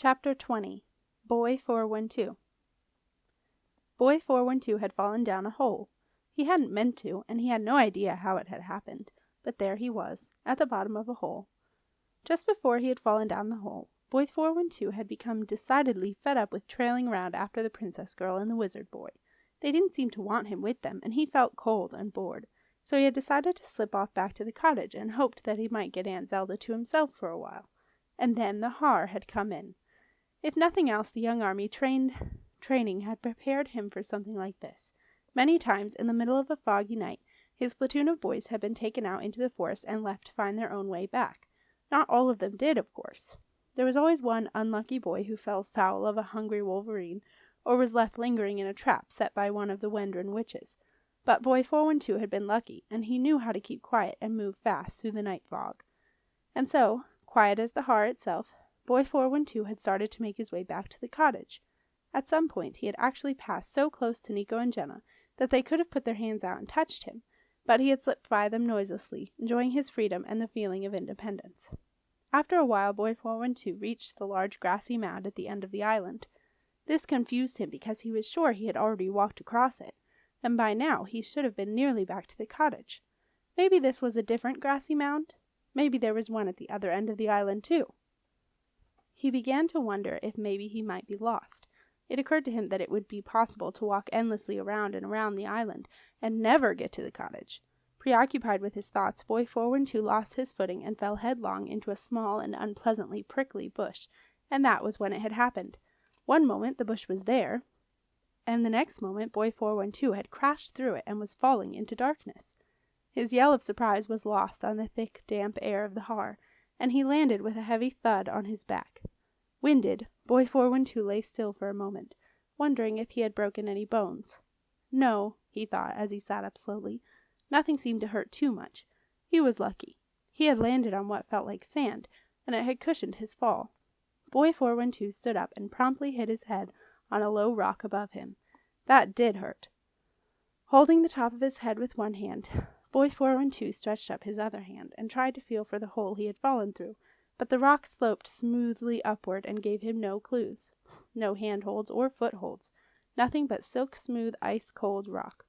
Chapter 20. Boy 412. Boy 412 had fallen down a hole. He hadn't meant to, and he had no idea how it had happened, but there he was, at the bottom of a hole. Just before he had fallen down the hole, Boy 412 had become decidedly fed up with trailing around after the princess girl and the wizard boy. They didn't seem to want him with them, and he felt cold and bored, so he had decided to slip off back to the cottage and hoped that he might get Aunt Zelda to himself for a while. And then the Har had come in. If nothing else, the young army training had prepared him for something like this. Many times, in the middle of a foggy night, his platoon of boys had been taken out into the forest and left to find their own way back. Not all of them did, of course. There was always one unlucky boy who fell foul of a hungry wolverine, or was left lingering in a trap set by one of the Wendron witches. But Boy 412 had been lucky, and he knew how to keep quiet and move fast through the night fog. And so, quiet as the Har itself, Boy 412 had started to make his way back to the cottage. At some point he had actually passed so close to Nico and Jenna that they could have put their hands out and touched him, but he had slipped by them noiselessly, enjoying his freedom and the feeling of independence. After a while, Boy 412 reached the large grassy mound at the end of the island. This confused him because he was sure he had already walked across it, and by now he should have been nearly back to the cottage. Maybe this was a different grassy mound? Maybe there was one at the other end of the island too. He began to wonder if maybe he might be lost. It occurred to him that it would be possible to walk endlessly around and around the island and never get to the cottage. Preoccupied with his thoughts, Boy 412 lost his footing and fell headlong into a small and unpleasantly prickly bush, and that was when it had happened. One moment the bush was there, and the next moment Boy 412 had crashed through it and was falling into darkness. His yell of surprise was lost on the thick, damp air of the Har, and he landed with a heavy thud on his back. Winded, Boy 412 lay still for a moment, wondering if he had broken any bones. No, he thought as he sat up slowly. Nothing seemed to hurt too much. He was lucky. He had landed on what felt like sand, and it had cushioned his fall. Boy 412 stood up and promptly hit his head on a low rock above him. That did hurt. Holding the top of his head with one hand, Boy 412 stretched up his other hand and tried to feel for the hole he had fallen through, but the rock sloped smoothly upward and gave him no clues. No handholds or footholds. Nothing but silk-smooth, ice-cold rock.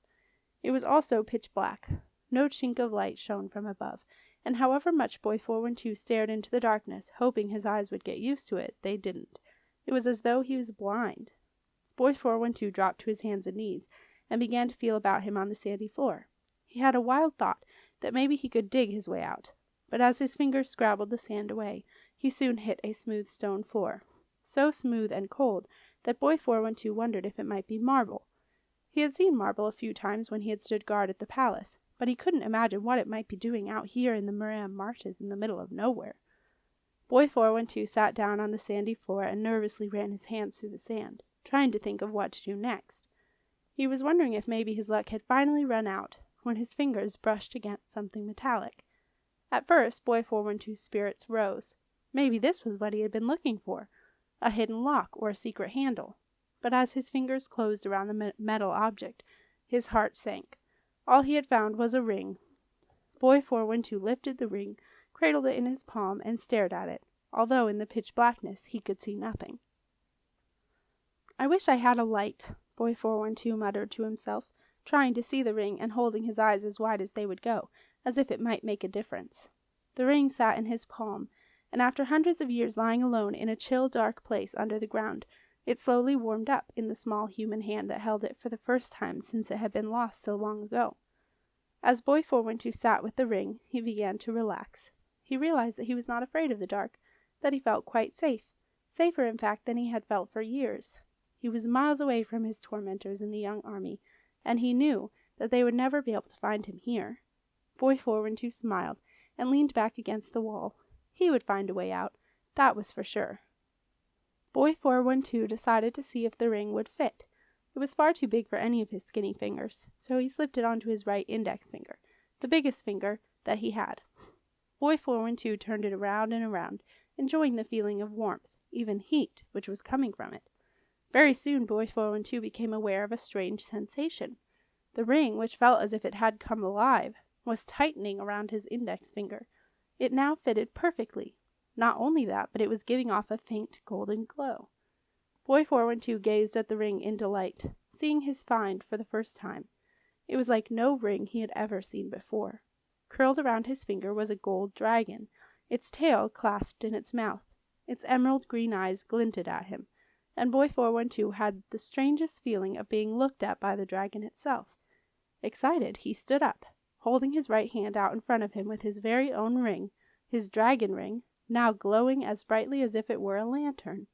It was also pitch black. No chink of light shone from above, and however much Boy 412 stared into the darkness, hoping his eyes would get used to it, they didn't. It was as though he was blind. Boy 412 dropped to his hands and knees and began to feel about him on the sandy floor. He had a wild thought that maybe he could dig his way out, but as his fingers scrabbled the sand away, he soon hit a smooth stone floor, so smooth and cold that Boy 412 wondered if it might be marble. He had seen marble a few times when he had stood guard at the palace, but he couldn't imagine what it might be doing out here in the Moran marshes in the middle of nowhere. Boy 412 sat down on the sandy floor and nervously ran his hands through the sand, trying to think of what to do next. He was wondering if maybe his luck had finally run out when his fingers brushed against something metallic. At first, Boy 412's spirits rose. Maybe this was what he had been looking for, a hidden lock or a secret handle. But as his fingers closed around the metal object, his heart sank. All he had found was a ring. Boy 412 lifted the ring, cradled it in his palm, and stared at it, although in the pitch blackness he could see nothing. "I wish I had a light," Boy 412 muttered to himself, trying to see the ring and holding his eyes as wide as they would go, as if it might make a difference. The ring sat in his palm, and after hundreds of years lying alone in a chill, dark place under the ground, it slowly warmed up in the small human hand that held it for the first time since it had been lost so long ago. As Boy 412 sat with the ring, he began to relax. He realized that he was not afraid of the dark, that he felt quite safe, safer in fact than he had felt for years. He was miles away from his tormentors in the young army, and he knew that they would never be able to find him here. Boy 412 smiled and leaned back against the wall. He would find a way out, that was for sure. Boy 412 decided to see if the ring would fit. It was far too big for any of his skinny fingers, so he slipped it onto his right index finger, the biggest finger that he had. Boy 412 turned it around and around, enjoying the feeling of warmth, even heat, which was coming from it. Very soon Boy 412 became aware of a strange sensation. The ring, which felt as if it had come alive, was tightening around his index finger. It now fitted perfectly. Not only that, but it was giving off a faint golden glow. Boy 412 gazed at the ring in delight, seeing his find for the first time. It was like no ring he had ever seen before. Curled around his finger was a gold dragon, its tail clasped in its mouth. Its emerald green eyes glinted at him, and Boy 412 had the strangest feeling of being looked at by the dragon itself. Excited, he stood up, holding his right hand out in front of him with his very own ring, his dragon ring, now glowing as brightly as if it were a lantern.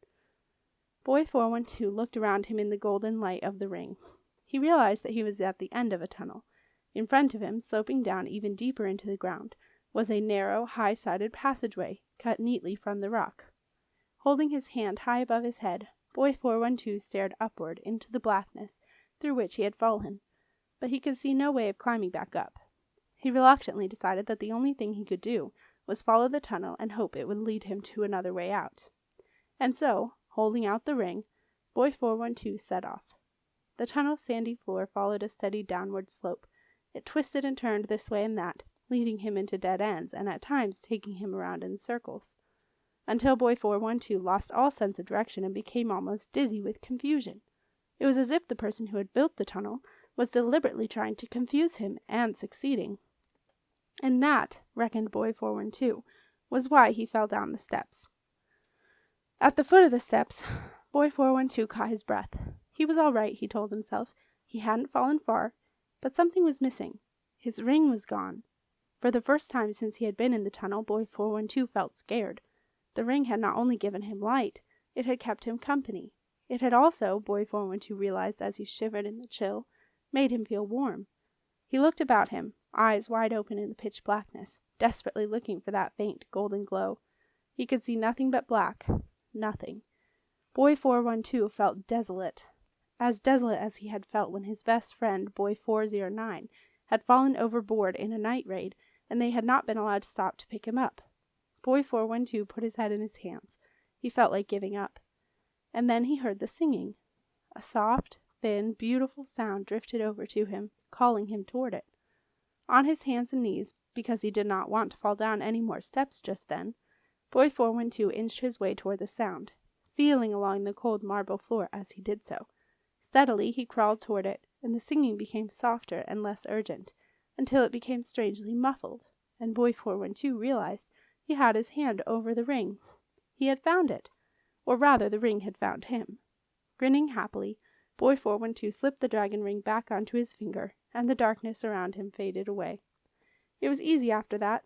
Boy 412 looked around him in the golden light of the ring. He realized that he was at the end of a tunnel. In front of him, sloping down even deeper into the ground, was a narrow, high-sided passageway, cut neatly from the rock. Holding his hand high above his head, Boy 412 stared upward into the blackness through which he had fallen, but he could see no way of climbing back up. He reluctantly decided that the only thing he could do was follow the tunnel and hope it would lead him to another way out. And so, holding out the ring, Boy 412 set off. The tunnel's sandy floor followed a steady downward slope. It twisted and turned this way and that, leading him into dead ends and at times taking him around in circles, until Boy 412 lost all sense of direction and became almost dizzy with confusion. It was as if the person who had built the tunnel was deliberately trying to confuse him and succeeding. And that, reckoned Boy 412, was why he fell down the steps. At the foot of the steps, Boy 412 caught his breath. He was all right, he told himself. He hadn't fallen far, but something was missing. His ring was gone. For the first time since he had been in the tunnel, Boy 412 felt scared. The ring had not only given him light, it had kept him company. It had also, Boy 412 realized as he shivered in the chill, made him feel warm. He looked about him, eyes wide open in the pitch blackness, desperately looking for that faint golden glow. He could see nothing but black. Nothing. Boy 412 felt desolate. As desolate as he had felt when his best friend, Boy 409, had fallen overboard in a night raid, and they had not been allowed to stop to pick him up. Boy 412 put his head in his hands. He felt like giving up. And then he heard the singing. A soft, thin, beautiful sound drifted over to him, calling him toward it. On his hands and knees, because he did not want to fall down any more steps just then, Boy 412 inched his way toward the sound, feeling along the cold marble floor as he did so. Steadily he crawled toward it, and the singing became softer and less urgent, until it became strangely muffled, and Boy 412 realized he had his hand over the ring. He had found it, or rather the ring had found him. Grinning happily, Boy 412 slipped the dragon ring back onto his finger, and the darkness around him faded away. It was easy after that.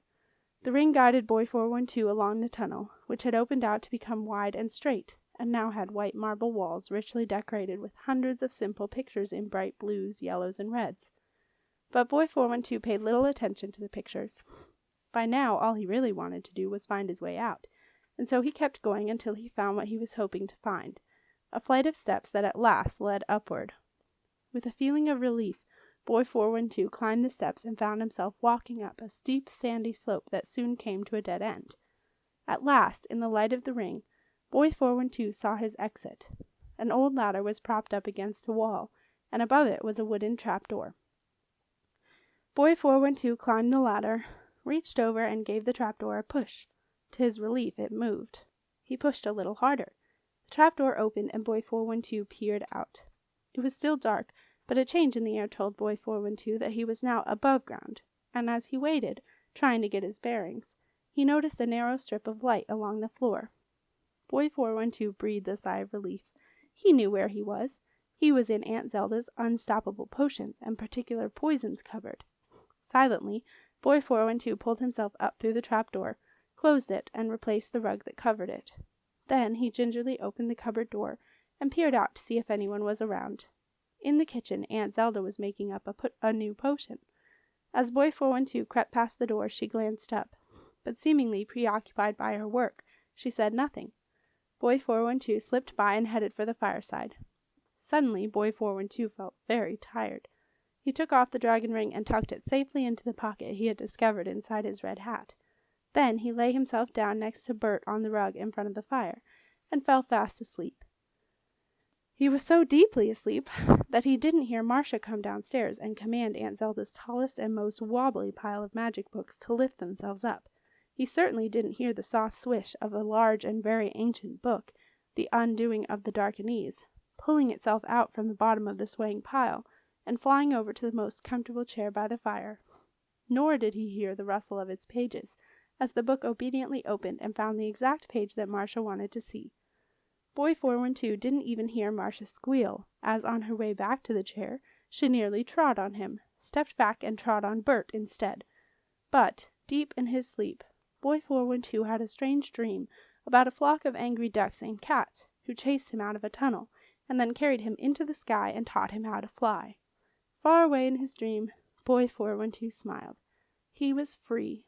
The ring guided Boy 412 along the tunnel, which had opened out to become wide and straight, and now had white marble walls richly decorated with hundreds of simple pictures in bright blues, yellows, and reds. But Boy 412 paid little attention to the pictures. By now, all he really wanted to do was find his way out, and so he kept going until he found what he was hoping to find, a flight of steps that at last led upward. With a feeling of relief, Boy 412 climbed the steps and found himself walking up a steep, sandy slope that soon came to a dead end. At last, in the light of the ring, Boy 412 saw his exit. An old ladder was propped up against a wall, and above it was a wooden trapdoor. Boy 412 climbed the ladder, reached over, and gave the trapdoor a push. To his relief, it moved. He pushed a little harder. The trapdoor opened, and Boy 412 peered out. It was still dark, but a change in the air told Boy 412 that he was now above ground, and as he waited, trying to get his bearings, he noticed a narrow strip of light along the floor. Boy 412 breathed a sigh of relief. He knew where he was. He was in Aunt Zelda's unstoppable potions and particular poisons cupboard. Silently, Boy 412 pulled himself up through the trapdoor, closed it, and replaced the rug that covered it. Then he gingerly opened the cupboard door and peered out to see if anyone was around. In the kitchen, Aunt Zelda was making up a new potion. As Boy 412 crept past the door, she glanced up, but seemingly preoccupied by her work, she said nothing. Boy 412 slipped by and headed for the fireside. Suddenly, Boy 412 felt very tired. He took off the dragon ring and tucked it safely into the pocket he had discovered inside his red hat. Then he lay himself down next to Bert on the rug in front of the fire, and fell fast asleep. He was so deeply asleep that he didn't hear Marcia come downstairs and command Aunt Zelda's tallest and most wobbly pile of magic books to lift themselves up. He certainly didn't hear the soft swish of a large and very ancient book, the undoing of the darkanese, pulling itself out from the bottom of the swaying pile, and flying over to the most comfortable chair by the fire. Nor did he hear the rustle of its pages, as the book obediently opened and found the exact page that Marcia wanted to see. Boy 412 didn't even hear Marcia squeal, as on her way back to the chair, she nearly trod on him, stepped back and trod on Bert instead. But, deep in his sleep, Boy 412 had a strange dream about a flock of angry ducks and cats, who chased him out of a tunnel, and then carried him into the sky and taught him how to fly. Far away in his dream, Boy 412 smiled. He was free.